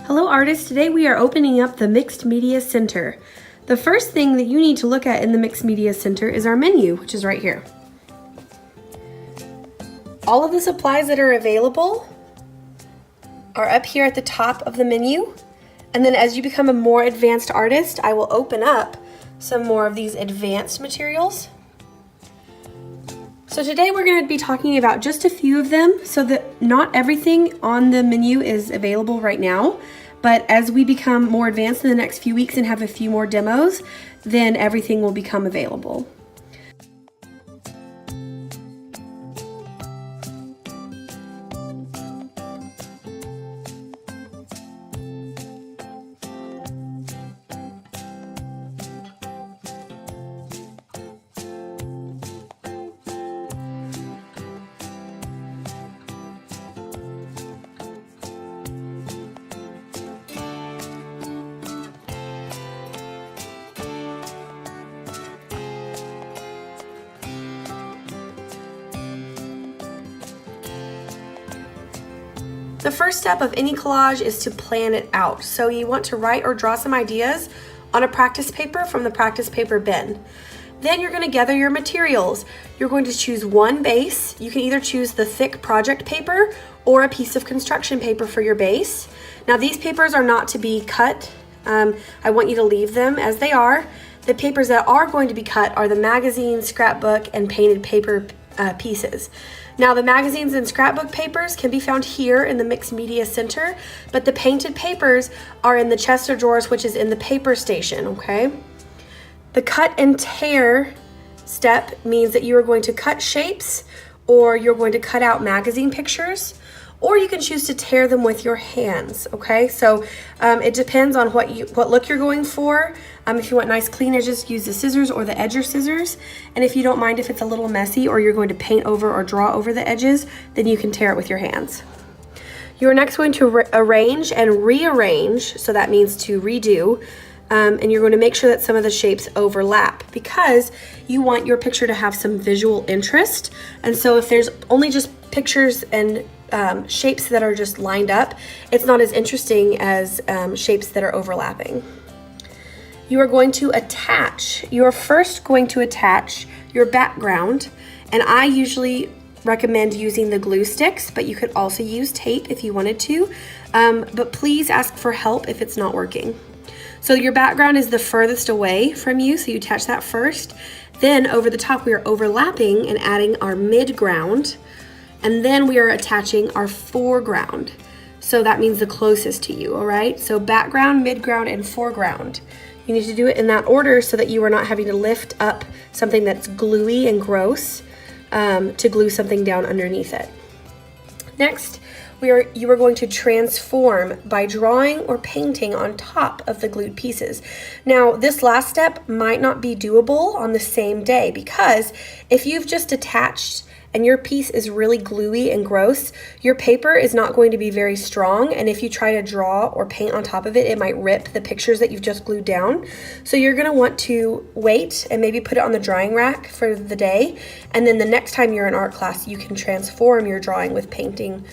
Hello artists, today we are opening up the Mixed Media Center. The first thing that you need to look at in the Mixed Media Center is our menu, which is right here. All of the supplies that are available are up here at the top of the menu. And then as you become a more advanced artist, I will open up some more of these advanced materials. So today we're going to be talking about just a few of them, so that not everything on the menu is available right now, but as we become more advanced in the next few weeks and have a few more demos, then everything will become available. The first step of any collage is to plan it out. So you want to write or draw some ideas on a practice paper from the practice paper bin. Then you're going to gather your materials. You're going to choose one base. You can either choose the thick project paper or a piece of construction paper for your base. Now these papers are not to be cut. I want you to leave them as they are. The papers that are going to be cut are the magazine, scrapbook, and painted paper pieces. Now the magazines and scrapbook papers can be found here in the Mixed Media Center, but the painted papers are in the chest of drawers, which is in the paper station, okay? The cut and tear step means that you are going to cut shapes, or you're going to cut out magazine pictures, or you can choose to tear them with your hands, okay? So it depends on what look you're going for. If you want nice clean edges, use the scissors or the edger scissors. And if you don't mind if it's a little messy or you're going to paint over or draw over the edges, then you can tear it with your hands. You're next going to arrange and rearrange, so that means to redo. And you're going to make sure that some of the shapes overlap because you want your picture to have some visual interest. And so if there's only just pictures and shapes that are just lined up, it's not as interesting as shapes that are overlapping. You are going to attach, you're first going to attach your background, and I usually recommend using the glue sticks, but you could also use tape if you wanted to, but please ask for help if it's not working. So your background is the furthest away from you, so you attach that first. Then over the top we are overlapping and adding our midground, and then we are attaching our foreground. So that means the closest to you, all right? So background, midground, and foreground. You need to do it in that order so that you are not having to lift up something that's gluey and gross to glue something down underneath it. Next, you are going to transform by drawing or painting on top of the glued pieces. Now, this last step might not be doable on the same day because if you've just attached and your piece is really gluey and gross, your paper is not going to be very strong, and if you try to draw or paint on top of it, it might rip the pictures that you've just glued down. So you're gonna want to wait and maybe put it on the drying rack for the day, and then the next time you're in art class, you can transform your drawing with painting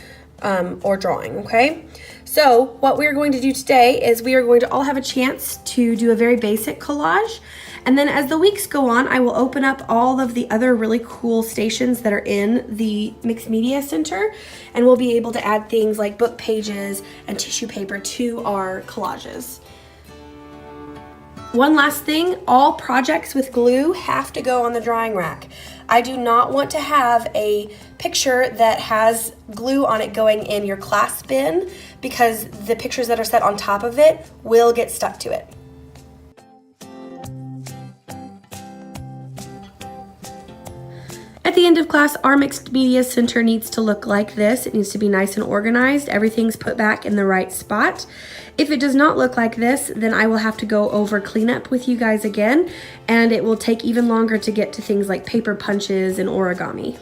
or drawing, okay? So what we're going to do today is we are going to all have a chance to do a very basic collage. And then as the weeks go on, I will open up all of the other really cool stations that are in the Mixed Media Center, and we'll be able to add things like book pages and tissue paper to our collages. One last thing, all projects with glue have to go on the drying rack. I do not want to have a picture that has glue on it going in your class bin because the pictures that are set on top of it will get stuck to it. At the end of class, our Mixed Media Center needs to look like this. It needs to be nice and organized. Everything's put back in the right spot. If it does not look like this, then I will have to go over cleanup with you guys again, and it will take even longer to get to things like paper punches and origami.